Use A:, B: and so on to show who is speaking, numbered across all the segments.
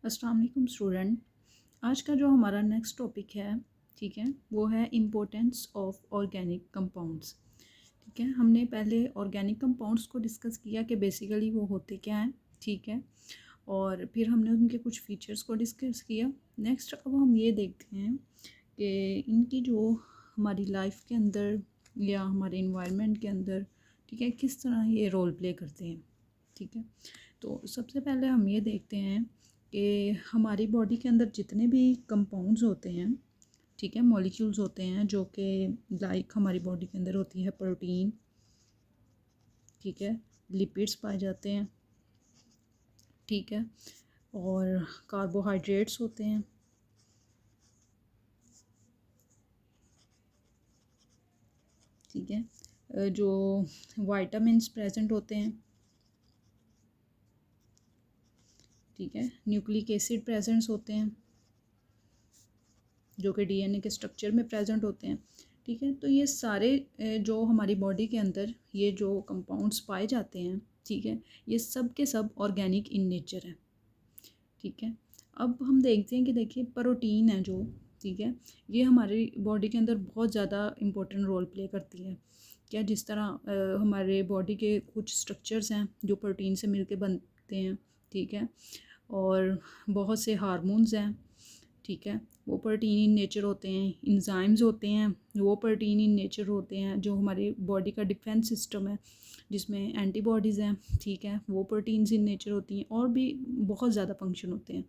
A: अस्सलाम वालेकुम स्टूडेंट। आज का जो हमारा नेक्स्ट टॉपिक है, ठीक है, वो है इम्पोर्टेंस ऑफ ऑर्गेनिक कंपाउंड्स। ठीक है, हमने पहले ऑर्गेनिक कंपाउंड्स को डिस्कस किया कि बेसिकली वो होते क्या हैं, ठीक है, और फिर हमने उनके कुछ फीचर्स को डिस्कस किया। नेक्स्ट अब हम ये देखते हैं कि इनकी जो हमारी लाइफ के अंदर या हमारे इन्वायरमेंट के अंदर, ठीक है, किस तरह ये रोल प्ले करते हैं। ठीक है, तो सबसे पहले हम ये देखते हैं कि हमारी बॉडी के अंदर जितने भी कंपाउंड्स होते हैं, ठीक है, मॉलिक्यूल्स होते हैं जो कि लाइक हमारी बॉडी के अंदर होती है प्रोटीन, ठीक है, लिपिड्स पाए जाते हैं, ठीक है, और कार्बोहाइड्रेट्स होते हैं, ठीक है, जो वाइटामिन्स प्रेजेंट होते हैं, ठीक है, न्यूक्लिक एसिड प्रेजेंट्स होते हैं जो कि डीएनए के स्ट्रक्चर में प्रेजेंट होते हैं। ठीक है, तो ये सारे जो हमारी बॉडी के अंदर ये जो कंपाउंड्स पाए जाते हैं, ठीक है, ये सब के सब ऑर्गेनिक इन नेचर है। ठीक है, अब हम देखते हैं कि देखिए प्रोटीन है जो, ठीक है, ये हमारी बॉडी के अंदर बहुत ज़्यादा इम्पोर्टेंट रोल प्ले करती है। क्या जिस तरह हमारे बॉडी के कुछ स्ट्रक्चर्स हैं जो प्रोटीन से मिलके बनते हैं, ठीक है, और बहुत से हार्मोन्स हैं, ठीक है, वो प्रोटीन इन नेचर होते हैं। इंजाइम्स होते हैं, वो प्रोटीन इन नेचर होते हैं। जो हमारी बॉडी का डिफेंस सिस्टम है जिसमें एंटीबॉडीज़ हैं, ठीक है, वो प्रोटीन्स इन नेचर होती हैं, और भी बहुत ज़्यादा फंक्शन होते हैं।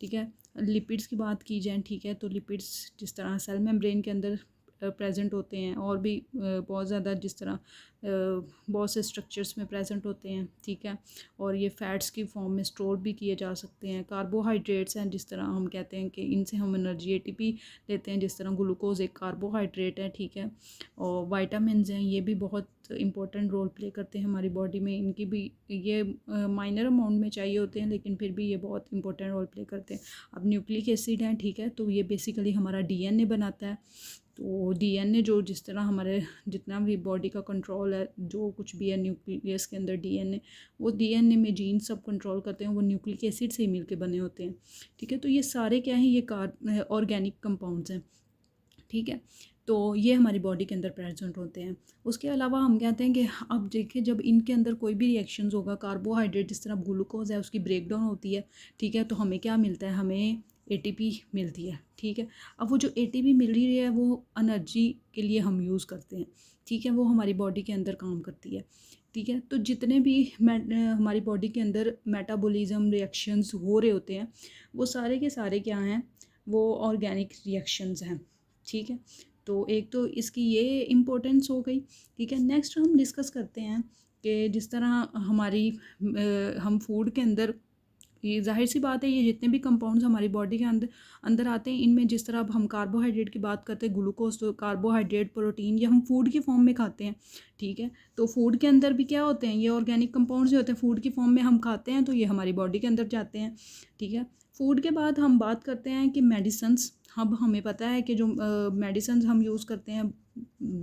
A: ठीक है, लिपिड्स की बात की जाए, ठीक है, तो लिपिड्स जिस तरह सेल मेम्ब्रेन के अंदर प्रेजेंट होते हैं, और भी बहुत ज़्यादा जिस तरह बहुत से स्ट्रक्चर्स में प्रेजेंट होते हैं, ठीक है, और ये फ़ैट्स की फॉर्म में स्टोर भी किए जा सकते हैं। कार्बोहाइड्रेट्स हैं, जिस तरह हम कहते हैं कि इनसे हम एनर्जी एटीपी लेते हैं, जिस तरह ग्लूकोज एक कार्बोहाइड्रेट है, ठीक है, और वाइटामिन्स हैं, ये भी बहुत इंपॉर्टेंट रोल प्ले करते हैं हमारी बॉडी में। इनकी भी ये माइनर अमाउंट में चाहिए होते हैं, लेकिन फिर भी ये बहुत इंपॉर्टेंट रोल प्ले करते हैं। अब न्यूक्लिक एसिड हैं, ठीक है, तो ये बेसिकली हमारा डीएनए बनाता है। तो डीएनए जो जिस तरह हमारे जितना भी बॉडी का कंट्रोल है, जो कुछ भी है न्यूक्लियस के अंदर डीएनए, वो डीएनए में जीन सब कंट्रोल करते हैं, वो न्यूक्लिक एसिड से ही मिलके बने होते हैं। ठीक है, तो ये सारे क्या हैं, ये ऑर्गेनिक कंपाउंड्स हैं। ठीक है, तो ये हमारी बॉडी के अंदर प्रेजेंट होते हैं। उसके अलावा हम कहते हैं कि अब देखिए जब इनके अंदर कोई भी रिएक्शंस होगा, कार्बोहाइड्रेट जिस तरह ग्लूकोज है उसकी ब्रेकडाउन होती है, ठीक है, तो हमें क्या मिलता है, हमें एटीपी मिलती है। ठीक है, अब वो जो एटीपी मिल रही है वो एनर्जी के लिए हम यूज़ करते हैं, ठीक है, वो हमारी बॉडी के अंदर काम करती है। ठीक है, तो जितने भी हमारी बॉडी के अंदर मेटाबॉलिज्म रिएक्शंस हो रहे होते हैं, वो सारे के सारे क्या हैं, वो ऑर्गेनिक रिएक्शंस हैं। ठीक है, तो एक तो इसकी ये इम्पोर्टेंस हो गई। ठीक है, नेक्स्ट हम डिस्कस करते हैं कि जिस तरह हमारी हम फूड के अंदर, ये जाहिर सी बात है, ये जितने भी कंपाउंड्स हमारी बॉडी के अंदर अंदर आते हैं, इनमें जिस तरह अब हम कार्बोहाइड्रेट की बात करते हैं, ग्लूकोज, तो कार्बोहाइड्रेट प्रोटीन ये हम फूड की फॉर्म में खाते हैं। ठीक है, तो फूड के अंदर भी क्या होते हैं, ये ऑर्गेनिक कंपाउंड्स जो होते हैं फूड की फॉर्म में हम खाते हैं, तो ये हमारी बॉडी के अंदर जाते हैं। ठीक है, फूड के बाद हम बात करते हैं कि मेडिसन्स। अब हमें पता है कि जो मेडिसन्स हम यूज़ करते हैं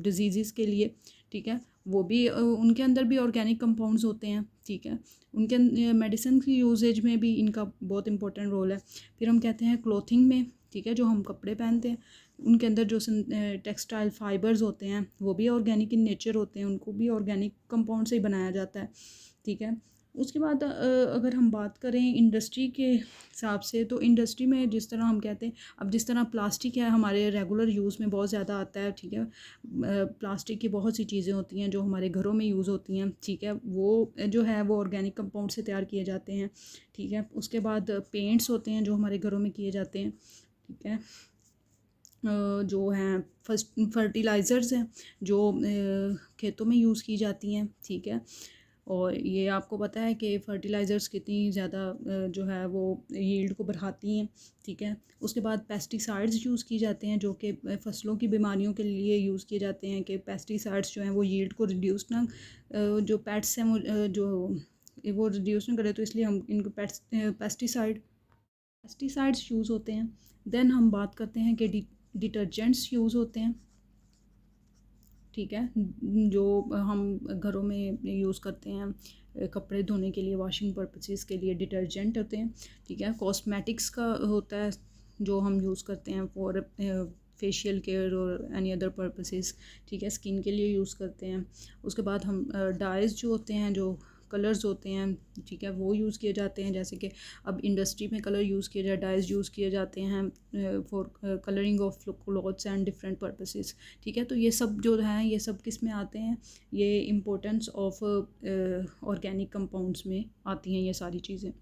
A: डिजीज़ के लिए, ठीक है, वो भी उनके अंदर भी ऑर्गेनिक कंपाउंड्स होते हैं। ठीक है, उनके मेडिसिन की यूजेज में भी इनका बहुत इंपॉर्टेंट रोल है। फिर हम कहते हैं क्लोथिंग में, ठीक है, जो हम कपड़े पहनते हैं उनके अंदर जो टेक्सटाइल फाइबर्स होते हैं वो भी ऑर्गेनिक इन नेचर होते हैं, उनको भी ऑर्गेनिक कंपाउंड से ही बनाया जाता है। ठीक है, उसके बाद अगर हम बात करें इंडस्ट्री के हिसाब से, तो इंडस्ट्री में जिस तरह हम कहते हैं, अब जिस तरह प्लास्टिक है हमारे रेगुलर यूज़ में बहुत ज़्यादा आता है, ठीक है, प्लास्टिक की बहुत सी चीज़ें होती हैं जो हमारे घरों में यूज़ होती हैं, ठीक है, वो जो है वो ऑर्गेनिक कंपाउंड से तैयार किए जाते हैं। ठीक है, उसके बाद पेंट्स होते हैं जो हमारे घरों में किए जाते हैं। ठीक है, जो हैं फर्टिलाइज़र्स हैं जो खेतों में यूज़ की जाती हैं। ठीक है, और ये आपको पता है कि फर्टिलाइज़र्स कितनी ज़्यादा जो है वो यील्ड को बढ़ाती हैं। ठीक है, उसके बाद पेस्टिसाइड्स यूज़ किए जाते हैं जो कि फसलों की बीमारियों के लिए यूज़ किए जाते हैं, कि पेस्टिसाइड्स जो हैं वो यील्ड को रिड्यूस ना, जो पेट्स हैं वो रिड्यूस ना करें, तो इसलिए हम इनको पेस्टिसाइड्स यूज़ होते हैं। देन हम बात करते हैं कि डिटर्जेंट्स यूज़ होते हैं। ठीक है, जो हम घरों में यूज़ करते हैं कपड़े धोने के लिए, वॉशिंग पर्पसेस के लिए डिटर्जेंट होते हैं। ठीक है, कॉस्मेटिक्स का होता है जो हम यूज़ करते हैं फॉर फेशियल केयर और एनी अदर पर्पसेस। ठीक है, स्किन के लिए यूज़ करते हैं। उसके बाद हम डाइज़ जो होते हैं, जो कलर्स होते हैं, ठीक है, वो यूज़ किए जाते हैं। जैसे कि अब इंडस्ट्री में कलर यूज़ किए जाए, डाइज़ यूज़ किए जाते हैं for colouring of clothes and different purposes. ठीक है, तो ये सब जो हैं ये सब किस में आते हैं, ये इम्पोर्टेंस ऑफ ऑर्गेनिक कंपाउंड्स में आती हैं ये सारी चीज़ें।